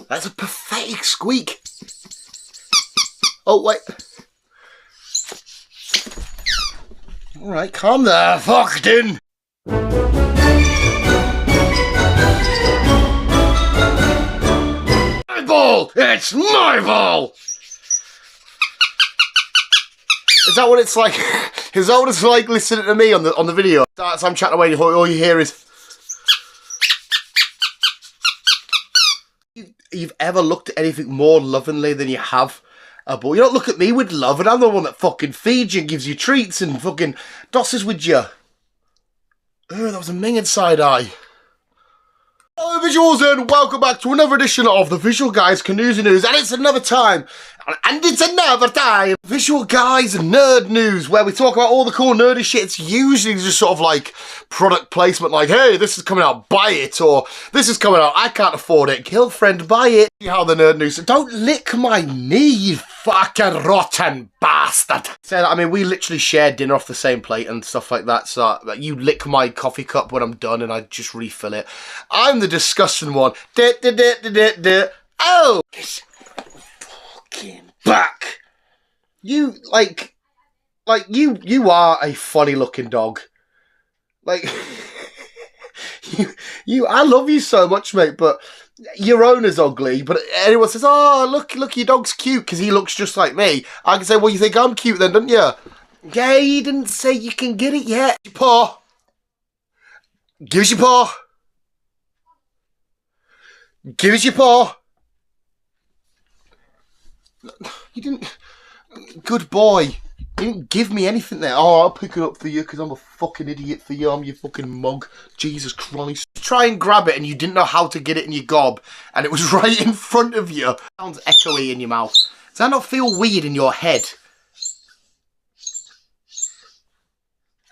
That's a pathetic squeak. Oh, wait. Alright, calm there, fucking. My ball! It's my ball! Is that what it's like? Is that what it's like listening to me on the video? As I'm chatting away, all you hear is... You've ever looked at anything more lovingly than you have a ball? You don't look at me with love, and I'm the one that fucking feeds you and gives you treats and fucking dosses with you. Oh, that was a minging side eye. Hello visuals and welcome back to another edition of the Visual Guyz Canoes and News, and it's another time, Visual Guyz Nerd News, where we talk about all the cool nerdy shit. It's usually just sort of like product placement, like, hey, this is coming out, buy it, or this is coming out, I can't afford it, girlfriend, buy it. See how the nerd news, don't lick my knee, you fucking rotten bastard. So, I mean, we literally share dinner off the same plate and stuff like that, so you lick my coffee cup when I'm done and I just refill it. I'm the disgusting one. Oh! It's fucking back. You, you are a funny looking dog. Like, I love you so much, mate, but your owner's ugly. But anyone says, oh, look, your dog's cute because he looks just like me. I can say, well, you think I'm cute then, don't you? Yeah, you didn't say you can get it yet. Your paw. Give us your paw. Give us your paw. You didn't... Good boy. You didn't give me anything there. Oh, I'll pick it up for you because I'm a fucking idiot for you. I'm your fucking mug. Jesus Christ. Try and grab it and you didn't know how to get it in your gob and it was right in front of you. Sounds echoey in your mouth. Does that not feel weird in your head?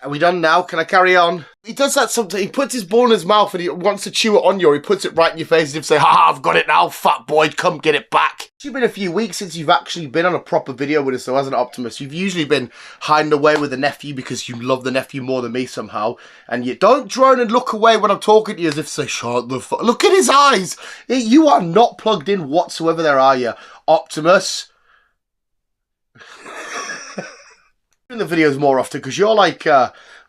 Are we done now? Can I carry on? He does that sometimes. He puts his ball in his mouth and he wants to chew it on you, or he puts it right in your face and he'll say, ha, I've got it now, fat boy, come get it back. It's been a few weeks since you've actually been on a proper video with us, though, hasn't it, Optimus? You've usually been hiding away with the nephew because you love the nephew more than me somehow. And you don't drone and look away when I'm talking to you as if to say, shut the fuck. Look at his eyes. You are not plugged in whatsoever there, are you, Optimus? In the videos more often because you're like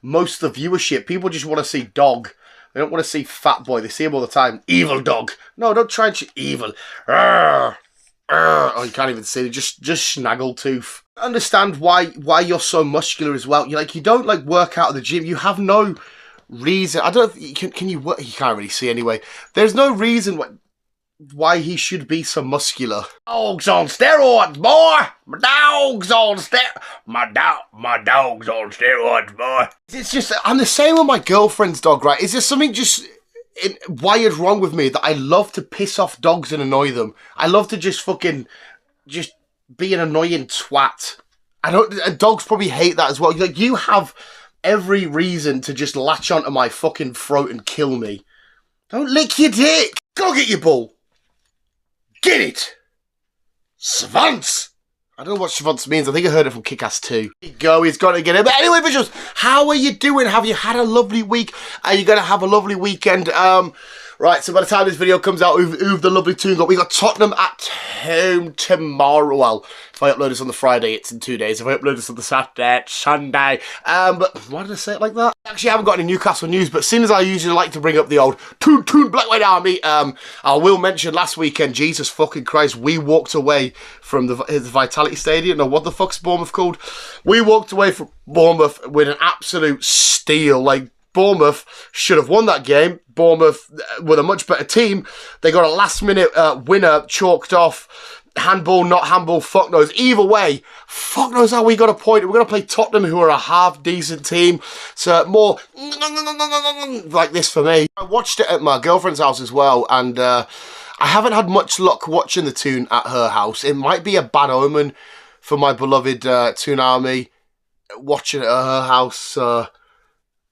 most of the viewership. People just want to see dog. They don't want to see fat boy. They see him all the time. Evil dog. No, don't try and evil. Arr, arr. Oh, you can't even see it. Just snaggletooth. I understand why you're so muscular as well. You don't like work out at the gym. You have no reason. I don't. Can you work? You can't really see anyway. There's no reason why he should be so muscular. Dogs on steroids, boy! My dog's on my dog's on steroids, boy. It's just, I'm the same with my girlfriend's dog, right? Is there something just wired wrong with me that I love to piss off dogs and annoy them? I love to just be an annoying twat. And dogs probably hate that as well. Like, you have every reason to just latch onto my fucking throat and kill me. Don't lick your dick! Go get your ball! Get it! Svans! I don't know what Svans means. I think I heard it from Kick-Ass 2. There you go, he's got to get it. But anyway, visuals, how are you doing? Have you had a lovely week? Are you going to have a lovely weekend? Right, so by the time this video comes out, who've the lovely tune got? We got Tottenham at home tomorrow. Well, if I upload this on the Friday, it's in 2 days. If I upload this on the Saturday, it's Sunday. But why did I say it like that? Actually, I haven't got any Newcastle news, but seeing as I usually like to bring up the old Toon Black White Army, I will mention last weekend, Jesus fucking Christ, we walked away from the Vitality Stadium. No, what the fuck's Bournemouth called? We walked away from Bournemouth with an absolute steal. Like, Bournemouth should have won that game. Bournemouth with a much better team. They got a last-minute winner chalked off. Handball, not handball, fuck knows. Either way, fuck knows how we got a point. We're going to play Tottenham, who are a half-decent team. So more like this for me. I watched it at my girlfriend's house as well, and I haven't had much luck watching the Toon at her house. It might be a bad omen for my beloved Toon Army watching it at her house.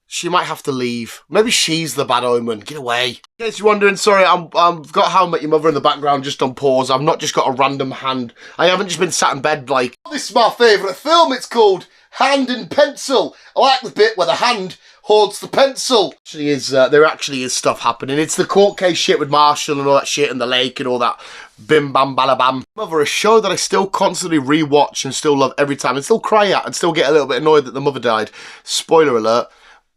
She might have to leave. Maybe she's the bad omen. Get away. In case you're wondering, sorry, I've got How I Met Your Mother in the background just on pause. I've not just got a random hand. I haven't just been sat in bed like, this is my favourite film. It's called Hand and Pencil. I like the bit where the hand holds the pencil. There actually is stuff happening. It's the court case shit with Marshall and all that shit and the lake and all that bim bam balabam. However, a show that I still constantly rewatch and still love every time and still cry at and still get a little bit annoyed that the mother died. Spoiler alert,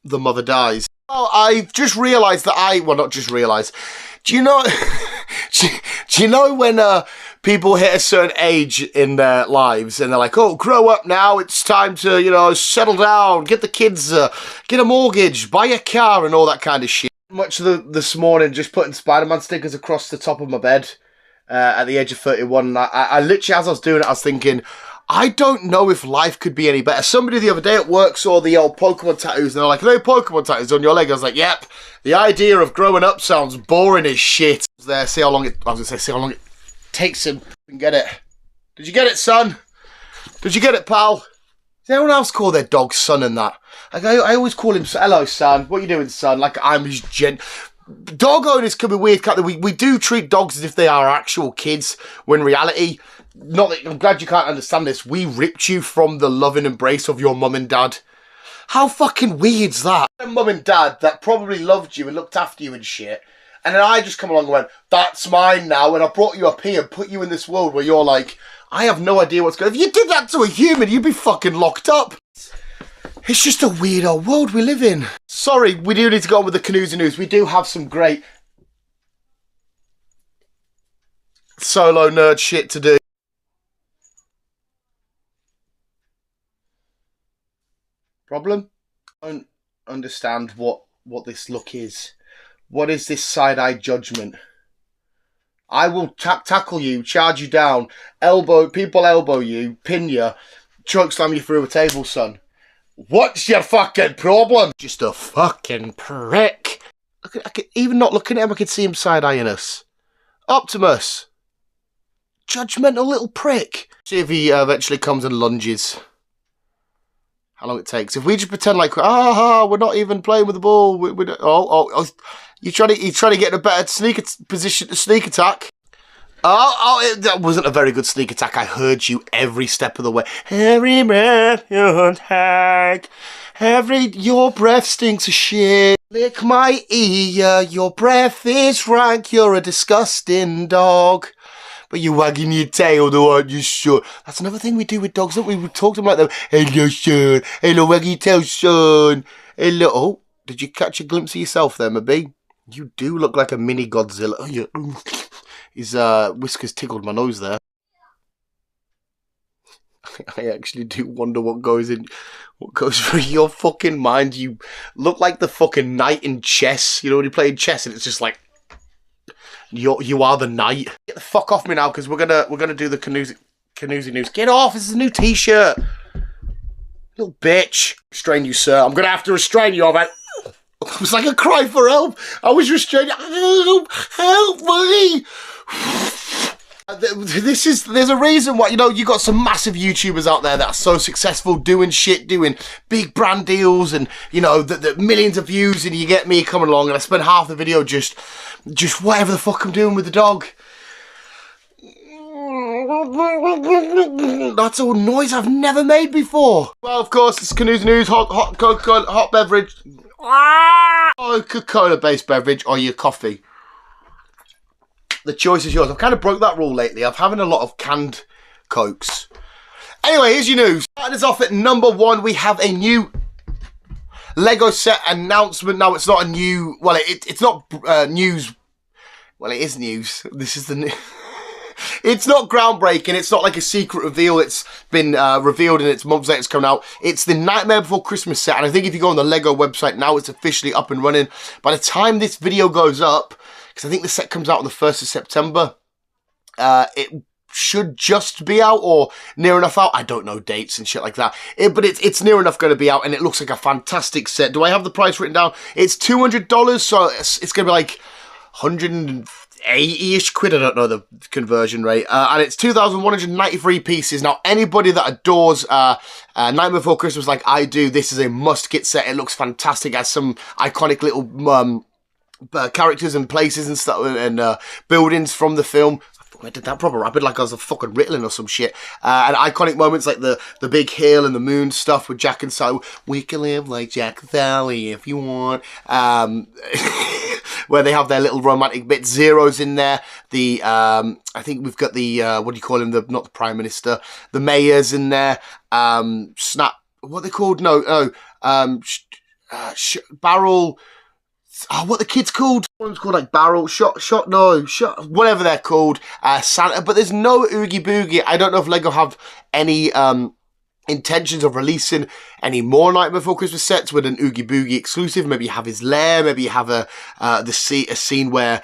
the mother dies. Well, I've just realised that well, not just realised. Do you know, do you know when people hit a certain age in their lives and they're like, oh, grow up now, it's time to, you know, settle down, get the kids, get a mortgage, buy a car and all that kind of shit. Much of this morning just putting Spider-Man stickers across the top of my bed at the age of 31. I literally, as I was doing it, I was thinking, I don't know if life could be any better. Somebody the other day at work saw the old Pokemon tattoos and they're like, are they Pokemon tattoos on your leg? I was like, yep. The idea of growing up sounds boring as shit. There, see how long it takes him and get it. Did you get it, son? Did you get it, pal? Does anyone else call their dog son and that? Like, I always call him, hello, son. What you doing, son? Like, I'm his Dog owners can be weird. We do treat dogs as if they are actual kids, when in reality, not that, I'm glad you can't understand this, we ripped you from the loving embrace of your mum and dad. How fucking weird's that? A mum and dad that probably loved you and looked after you and shit, and then I just come along and went, that's mine now, and I brought you up here and put you in this world where you're like, I have no idea what's going on. If you did that to a human, you'd be fucking locked up. It's just a weird old world we live in. Sorry, we do need to go on with the Canoes and News. We do have some great solo nerd shit to do. Problem? I don't understand what this look is. What is this side-eye judgment? I will tackle you, charge you down, people elbow you, pin you, choke slam you through a table, son. What's your fucking problem? Just a fucking prick. Even not looking at him, I could see him side-eyeing us. Optimus. Judgmental little prick. See if he eventually comes and lunges. How long it takes. If we just pretend like, we're not even playing with the ball. You trying to get in a better position to sneak attack. That wasn't a very good sneak attack. I heard you every step of the way. Every breath you take, your breath stinks of shit. Lick my ear, your breath is rank. You're a disgusting dog. But you're wagging your tail, though, aren't you, son? That's another thing we do with dogs, don't we? We talk to them like that. Hello, son. Hello, wag your tail, son. Hello. Oh, did you catch a glimpse of yourself there, maybe? You do look like a mini Godzilla. Oh, yeah. His whiskers tickled my nose there. I actually do wonder what goes through your fucking mind. You look like the fucking knight in chess. You know when you play chess and it's just like, you are the knight. Get the fuck off me now, because we're gonna do the Canoesy News. Get off! This is a new T-shirt. Little bitch. Restrain you, sir. I'm gonna have to restrain you, man. It was like a cry for help. I was restrained. Help me! There's a reason why, you know, you got some massive YouTubers out there that are so successful doing shit, doing big brand deals and, you know, the millions of views, and you get me coming along and I spend half the video just whatever the fuck I'm doing with the dog. That's a noise I've never made before. Well, of course, it's Canoes News, hot Coca-Cola, hot beverage. Or Coca-Cola based beverage, or your coffee. The choice is yours. I've kind of broke that rule lately. I'm having a lot of canned Cokes. Anyway, here's your news. Starting us off at number 1, we have a new Lego set announcement. Now, it's not a new... Well, it's not news. Well, it is news. This is the new... It's not groundbreaking. It's not like a secret reveal. It's been revealed and it's months later it's coming out. It's the Nightmare Before Christmas set. And I think if you go on the Lego website now, it's officially up and running. By the time this video goes up, because I think the set comes out on the 1st of September, it should just be out or near enough out. I don't know dates and shit like that. But it's near enough going to be out, and it looks like a fantastic set. Do I have the price written down? It's $200, so it's going to be like 180-ish quid. I don't know the conversion rate. And it's 2,193 pieces. Now, anybody that adores Night Before Christmas like I do, this is a must-get set. It looks fantastic. It has some iconic little characters and places and stuff and buildings from the film. I did that proper rapid like I was a fucking Ritalin or some shit. And iconic moments like the big hill and the moon stuff with Jack and Sally. We can live like Jack and Sally if you want. Where they have their little romantic bit. Zero's in there. The I think we've got the what do you call him? Not the Prime Minister. The mayor's in there. Snap. What are they called? No. Barrel. Oh, what the kids called? One's called like Barrel, Shot, whatever they're called. Santa, but there's no Oogie Boogie. I don't know if Lego have any intentions of releasing any more Nightmare Before Christmas sets with an Oogie Boogie exclusive. Maybe you have his lair. Maybe you have a scene where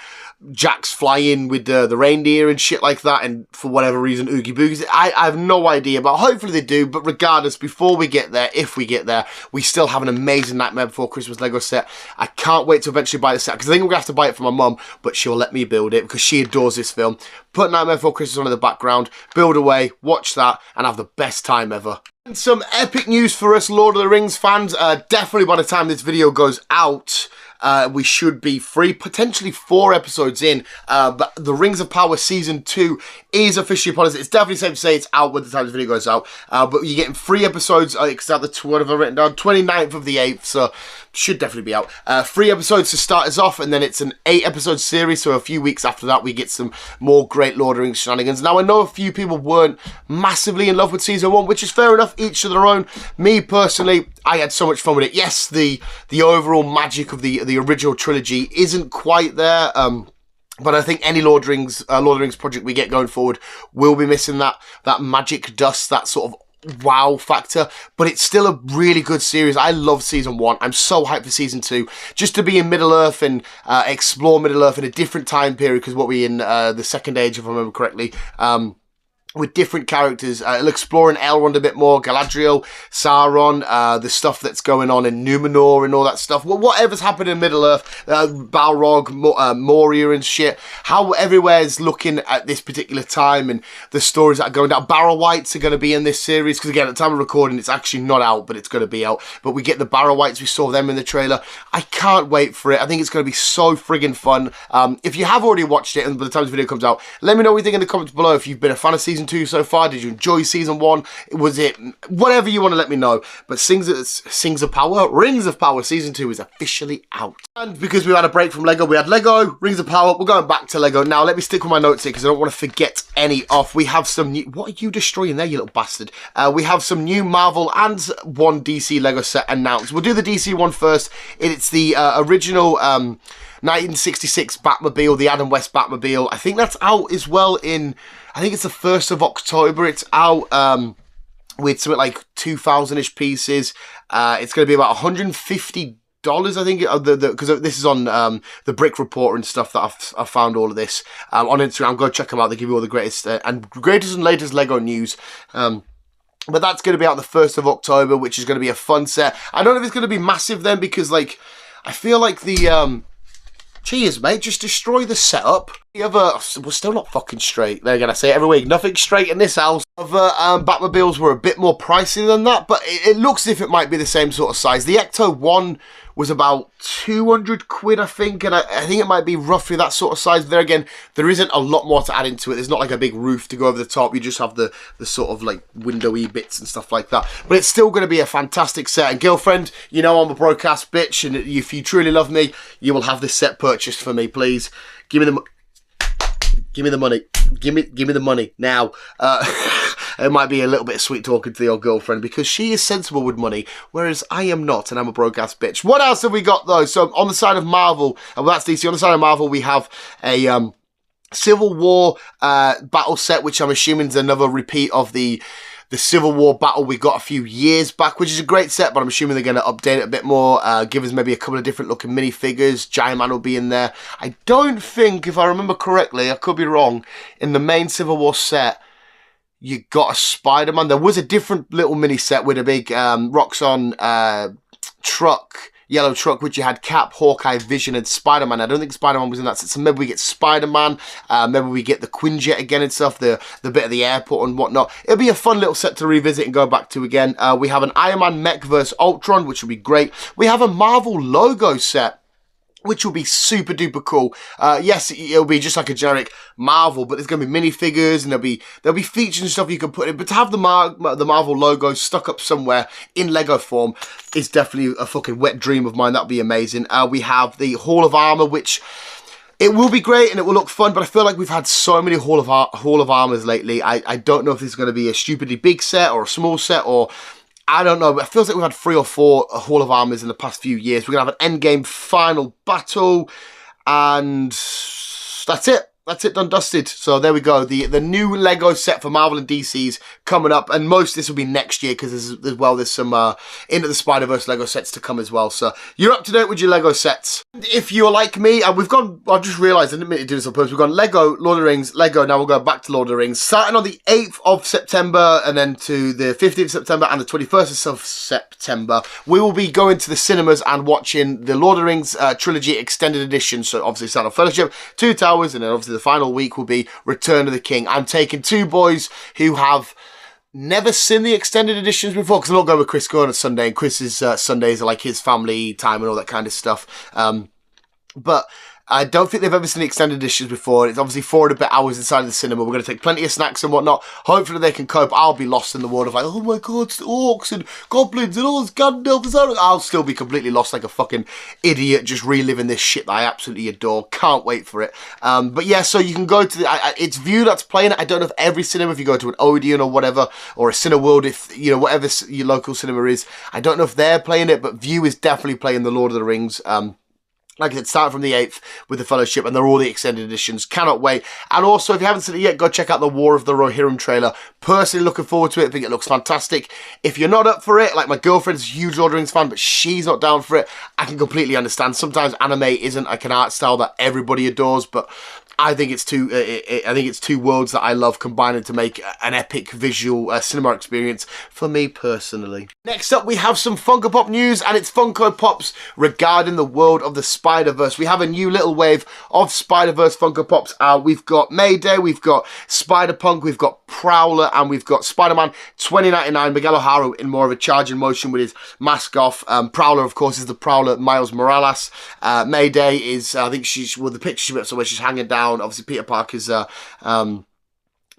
Jack's flying with the reindeer and shit like that, and for whatever reason Oogie Boogie's. I have no idea, but hopefully they do. But regardless, before we get there, if we get there, we still have an amazing Nightmare Before Christmas Lego set. I can't wait to eventually buy the set, because I think I'm going to have to buy it for my mum, but she'll let me build it because she adores this film. Put Nightmare Before Christmas on in the background, build away, watch that, and have the best time ever. And some epic news for us Lord of the Rings fans. Definitely by the time this video goes out, we should be free, potentially 4 episodes in, but the Rings of Power Season 2 is officially upon us. It's definitely safe to say it's out by the time this video goes out, but you're getting 3 episodes, because I have the, what have I written down, 29th of the 8th, so should definitely be out. 3 episodes to start us off, and then it's an 8-episode series, so a few weeks after that we get some more great Lord of the Rings shenanigans. Now I know a few people weren't massively in love with Season 1, which is fair enough, each to their own. Me personally, I had so much fun with it. Yes, the overall magic of the original trilogy isn't quite there, but I think any Lord of the Rings project we get going forward will be missing that magic dust, that sort of wow factor, but it's still a really good series. I love Season 1. I'm so hyped for Season 2, just to be in Middle-earth and explore Middle-earth in a different time period, because what we're in the Second Age, if I remember correctly, with different characters. It'll explore in Elrond a bit more, Galadriel, Sauron, the stuff that's going on in Numenor and all that stuff. Well, whatever's happening in Middle-earth, Balrog, Moria and shit, how everywhere's looking at this particular time and the stories that are going down. Barrow-wights are going to be in this series, because again, at the time of recording, it's actually not out, but it's going to be out. But we get the Barrow-wights, we saw them in the trailer. I can't wait for it. I think it's going to be so friggin' fun. If you have already watched it, and by the time this video comes out, let me know what you think in the comments below. If you've been a fan of Season 2 so far, did you enjoy Season 1? Was it whatever you want to let me know? But Rings of Power Season 2 is officially out. And because we had a break from Lego, we had Lego, Rings of Power, we're going back to Lego. Now let me stick with my notes here because I don't want to forget any off. We have some new, what are you destroying there, you little bastard? We have some new Marvel and one DC Lego set announced. We'll do the DC one first. It's the original 1966 Batmobile, the Adam West Batmobile. I think that's out as well in, I think it's the 1st of October. It's out with something like 2,000-ish pieces. It's going to be about $150, I think, because this is on the Brick Report and stuff that I've found all of this on Instagram. Go check them out. They give you all the greatest and latest Lego news. But that's going to be out the 1st of October, which is going to be a fun set. I don't know if it's going to be massive then, because like I feel like the cheers, mate. Just destroy the setup. The other, we're still not fucking straight. They're gonna say it every week. Nothing straight in this house. Other Batmobiles were a bit more pricey than that, but it looks as if it might be the same sort of size. The Ecto 1 was about 200 quid, I think, and I think it might be roughly that sort of size. But there again, there isn't a lot more to add into it. There's not like a big roof to go over the top. You just have the sort of like windowy bits and stuff like that. But it's still going to be a fantastic set. And girlfriend, you know I'm a broadcast bitch, and if you truly love me, you will have this set purchased for me, please. Give me the money. Give me the money now. It might be a little bit of sweet talking to your girlfriend because she is sensible with money, whereas I am not, and I'm a broke-ass bitch. What else have we got, though? So, on the side of Marvel, well, that's DC. On the side of Marvel, we have a Civil War battle set, which I'm assuming is another repeat of the Civil War battle we got a few years back, which is a great set, but I'm assuming they're going to update it a bit more, give us maybe a couple of different looking minifigures. Giant Man will be in there. I don't think, if I remember correctly, I could be wrong, in the main Civil War set, you got a Spider-Man. There was a different little mini set with a big Roxxon truck, yellow truck, which you had Cap, Hawkeye, Vision, and Spider-Man. I don't think Spider-Man was in that set, so maybe we get Spider-Man, maybe we get the Quinjet again and stuff, the bit of the airport and whatnot. It'll be a fun little set to revisit and go back to again. We have an Iron Man Mech vs. Ultron, which will be great. We have a Marvel logo set, which will be super duper cool. Yes, it'll be just like a generic Marvel, but there's going to be minifigures and there'll be features and stuff you can put in. But to have the Marvel logo stuck up somewhere in Lego form is definitely a fucking wet dream of mine. That'd be amazing. We have the Hall of Armor, which it will be great and it will look fun, but I feel like we've had so many Hall of Armors lately. I don't know if this is going to be a stupidly big set or a small set, or I don't know, but it feels like we've had 3 or 4 Hall of Armors in the past few years. We're going to have an endgame final battle, and that's it. That's it, done, dusted. So there we go. The new Lego set for Marvel and DC's coming up, and most of this will be next year because there's some Into the Spider-Verse Lego sets to come as well. So you're up to date with your Lego sets. If you're like me, and I've just realised, I didn't mean to do this on purpose, we've gone Lego, Lord of the Rings, Lego, now we'll go back to Lord of the Rings. Starting on the 8th of September, and then to the 15th of September, and the 21st of September, we will be going to the cinemas and watching the Lord of the Rings trilogy extended edition. So obviously Sound of Fellowship, Two Towers, and then obviously the final week will be Return of the King. I'm taking 2 boys who have never seen the extended editions before, because I'm not going with Chris going on Sunday, and Chris's Sundays are like his family time and all that kind of stuff. But I don't think they've ever seen the extended editions before. It's obviously 4 and a bit hours inside of the cinema. We're going to take plenty of snacks and whatnot. Hopefully they can cope. I'll be lost in the world of like, oh my god, it's orcs and goblins and all this Gandalf. I'll still be completely lost like a fucking idiot, just reliving this shit that I absolutely adore. Can't wait for it. But yeah, so you can go to it's View that's playing it. I don't know if every cinema, if you go to an Odeon or whatever, or a Cineworld, if, you know, whatever your local cinema is, I don't know if they're playing it, but View is definitely playing the Lord of the Rings. Like I said, starting from the 8th with the Fellowship, and they're all the extended editions. Cannot wait. And also, if you haven't seen it yet, go check out the War of the Rohirrim trailer. Personally looking forward to it. I think it looks fantastic. If you're not up for it, like my girlfriend's a huge Lord of the Rings fan, but she's not down for it, I can completely understand. Sometimes anime isn't like an art style that everybody adores, but I think it's two worlds that I love combining to make an epic visual cinema experience for me personally. Next up, we have some Funko Pop news, and it's Funko Pops regarding the world of the Spider-Verse. We have a new little wave of Spider-Verse Funko Pops. We've got Mayday, we've got Spider-Punk, we've got Prowler, and we've got Spider-Man 2099, Miguel O'Hara in more of a charging motion with his mask off. Prowler, of course, is the Prowler Miles Morales. Mayday is, I think she's, well, the picture she put somewhere, she's hanging down. Obviously, Peter Parker's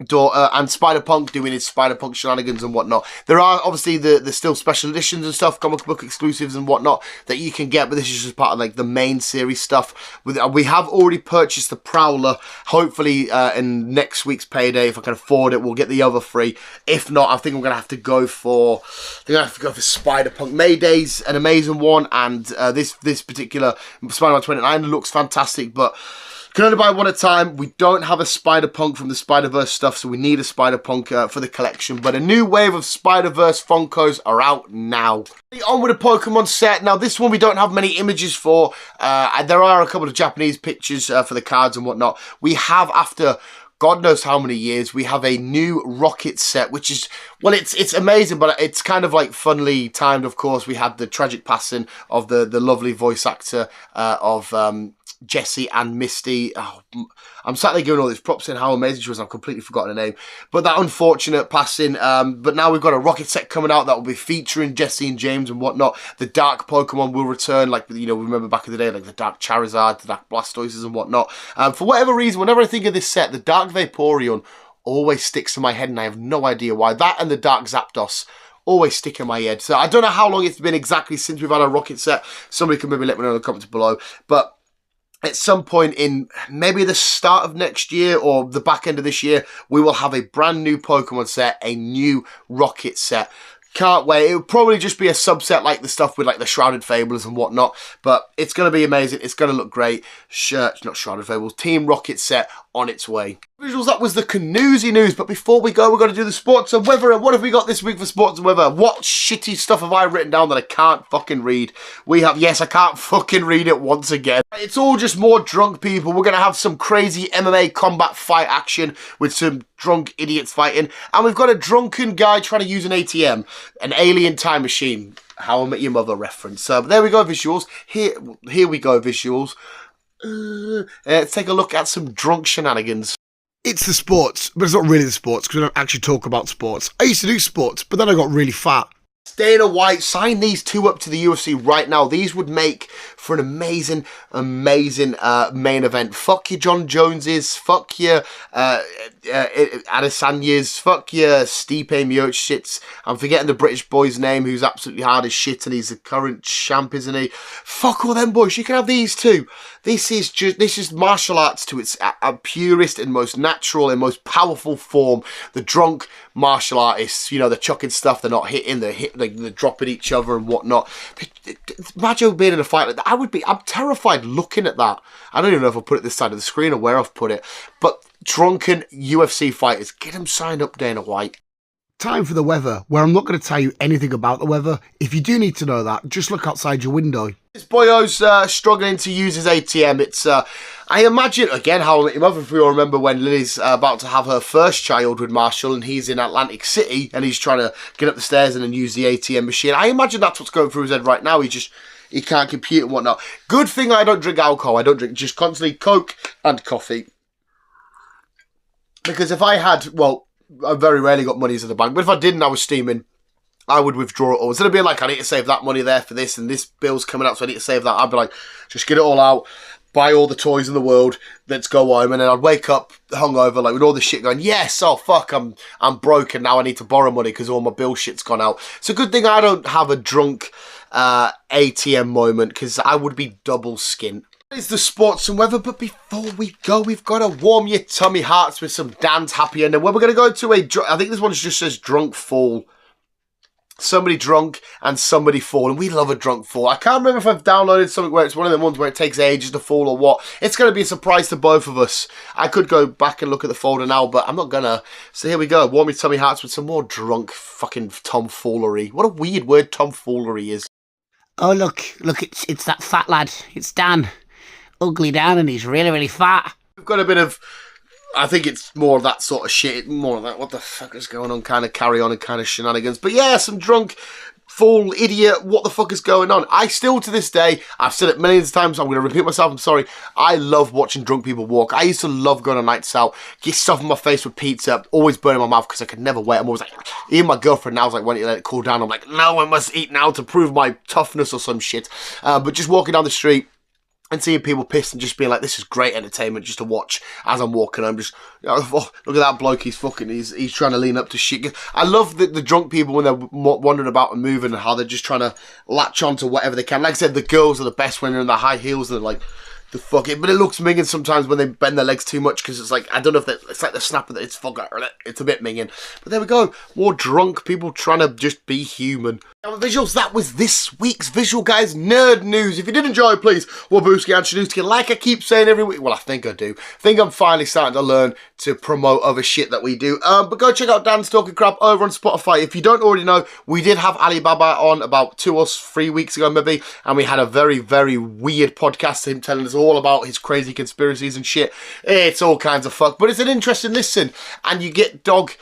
daughter, and Spider-Punk doing his Spider-Punk shenanigans and whatnot. There are obviously the still special editions and stuff, comic book exclusives and whatnot that you can get, but this is just part of like the main series stuff. We have already purchased the Prowler. Hopefully in next week's payday, if I can afford it, we'll get the other 3. If not, I think we're gonna have to go for Spider-Punk. Mayday's an amazing one, and this particular Spider-Man 29 looks fantastic, but can only buy one at a time. We don't have a Spider-Punk from the Spider-Verse stuff, so we need a Spider-Punk for the collection. But a new wave of Spider-Verse Funkos are out now. On with the Pokemon set. Now, this one we don't have many images for. There are a couple of Japanese pictures for the cards and whatnot. We have, after God knows how many years, we have a new Rocket set, which is, well, it's amazing, but it's kind of like funnily timed, of course. We had the tragic passing of the lovely voice actor of Jessie and Misty. Oh, I'm sat there giving all these props in how amazing she was. I've completely forgotten her name. But that unfortunate passing. But now we've got a Rocket set coming out that will be featuring Jessie and James and whatnot. The Dark Pokemon will return, like, you know, we remember back in the day, like the Dark Charizard, the Dark Blastoises and whatnot. For whatever reason, whenever I think of this set, the Dark Vaporeon always sticks to my head, and I have no idea why. That and the Dark Zapdos always stick in my head. So I don't know how long it's been exactly since we've had a Rocket set. Somebody can maybe let me know in the comments below. But at some point in maybe the start of next year or the back end of this year, we will have a brand new Pokemon set, a new Rocket set. Can't wait. It will probably just be a subset like the stuff with like the Shrouded Fablers and whatnot, but it's going to be amazing. It's going to look great. Not Shrouded Fables, Team Rocket set on its way. Visuals, that was the Canoosy news, but before we go, we're going to do the sports and weather. And what have we got this week for sports and weather? What shitty stuff have I written down that I can't fucking read? We have, yes, I can't fucking read it once again. It's all just more drunk people. We're going to have some crazy MMA combat fight action with some drunk idiots fighting. And we've got a drunken guy trying to use an ATM, an alien time machine. How I Met Your Mother reference. But there we go, visuals. Here we go, visuals. Let's take a look at some drunk shenanigans. It's the sports, but it's not really the sports because we don't actually talk about sports. I used to do sports, but then I got really fat. Dana White, sign these two up to the UFC right now. These would make for an amazing main event. Fuck your John Joneses, fuck your Adesanya's, fuck your Stipe Miocic. I'm forgetting the British boy's name who's absolutely hard as shit and he's the current champ, isn't he? Fuck all them boys. You can have these two. This is martial arts to its purest and most natural and most powerful form. The drunk martial artists, you know, they're chucking stuff, they're not hitting, they're dropping each other and whatnot. Imagine being in a fight like that. I'm terrified looking at that. I don't even know if I'll put it this side of the screen or where I've put it. But drunken UFC fighters, get them signed up, Dana White. Time for the weather, where I'm not going to tell you anything about the weather. If you do need to know that, just look outside your window. This boyo's struggling to use his ATM. It's, I imagine, again, How I Met Your Mother, if we all remember when Lily's about to have her first child with Marshall and he's in Atlantic City and he's trying to get up the stairs and then use the ATM machine. I imagine that's what's going through his head right now. He can't compute and whatnot. Good thing I don't drink alcohol. I don't drink just constantly Coke and coffee. Because if I had, well, I very rarely got monies in the bank, but if I didn't, I was steaming, I would withdraw it all. Instead of being like, I need to save that money there for this, and this bill's coming out, so I need to save that, I'd be like, just get it all out, buy all the toys in the world, let's go home, and then I'd wake up hungover, like, with all this shit going, yes, oh, fuck, I'm broke, and now I need to borrow money because all my bill shit's gone out. It's a good thing I don't have a drunk ATM moment, because I would be double skint. It's the sports and weather, but before we go, we've got to warm your tummy hearts with some Dan's Happy Ending, where we're going to go to I think this one just says drunk fall. Somebody drunk and somebody fall, and we love a drunk fall. I can't remember if I've downloaded something where it's one of the ones where it takes ages to fall or what. It's going to be a surprise to both of us. I could go back and look at the folder now, but I'm not gonna. So here we go, warm your tummy hearts with some more drunk fucking tomfoolery. What a weird word tomfoolery is. Oh, look, it's that fat lad. It's Dan. Ugly Dan, and he's really, really fat. We've got a bit of, I think it's more of that sort of shit, more of that, what the fuck is going on, kind of carry on and kind of shenanigans. But yeah, some drunk, fool, idiot, what the fuck is going on? I still, to this day, I've said it millions of times, I'm going to repeat myself, I'm sorry, I love watching drunk people walk. I used to love going on nights out, get stuff in my face with pizza, always burning my mouth because I could never wait. I'm always like, even my girlfriend now is like, when you let it cool down, I'm like, no, I must eat now to prove my toughness or some shit. But just walking down the street, and seeing people pissed and just being like, this is great entertainment just to watch as I'm walking. I'm just, oh, look at that bloke, he's trying to lean up to shit. I love the drunk people when they're wandering about and moving and how they're just trying to latch on to whatever they can. Like I said, the girls are the best when they're in the high heels and they're like, the fuck it. But it looks minging sometimes when they bend their legs too much because it's like, I don't know if it's like the snap of it, it's a bit minging. But there we go, more drunk people trying to just be human. Now, visuals, that was this week's Visual Guys Nerd News. If you did enjoy, please, Wabooski and Shanuski, like I keep saying every week. Well, I think I do. I think I'm finally starting to learn to promote other shit that we do. But go check out Dan's Talking Crap over on Spotify. If you don't already know, we did have Alibaba on about 2 or 3 weeks ago, maybe, and we had a very, very weird podcast, him telling us all about his crazy conspiracies and shit. It's all kinds of fuck, but it's an interesting listen, and you get dog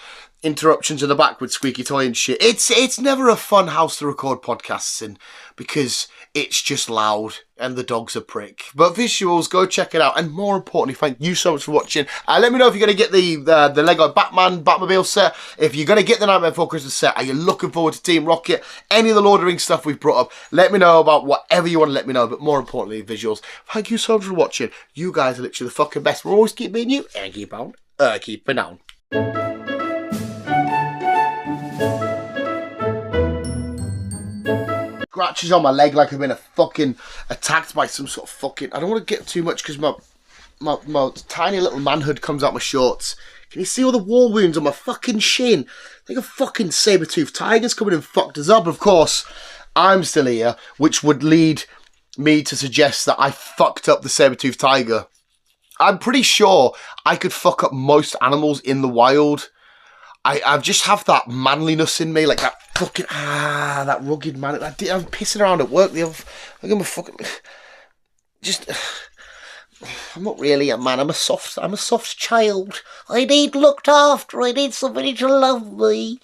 interruptions in the back with squeaky toy and shit. It's never a fun house to record podcasts in because it's just loud and the dog's a prick. But visuals, go check it out. And more importantly, thank you so much for watching. Let me know if you're going to get the Lego Batmobile set. If you're going to get the Nightmare Before Christmas set, are you looking forward to Team Rocket? Any of the Lord of the Rings stuff we've brought up, let me know about whatever you want to let me know. But more importantly, visuals, thank you so much for watching. You guys are literally the fucking best. We'll always keep being you and keep on keeping on. Scratches on my leg like I've been fucking attacked by some sort of fucking... I don't want to get too much because my tiny little manhood comes out my shorts. Can you see all the war wounds on my fucking shin? Like a fucking saber-toothed tiger's coming and fucked us up. Of course, I'm still here, which would lead me to suggest that I fucked up the saber-toothed tiger. I'm pretty sure I could fuck up most animals in the wild. I just have that manliness in me, like that fucking, that rugged man. I'm pissing around at work. I'm a fucking, just, I'm not really a man. I'm a soft child. I need looked after. I need somebody to love me.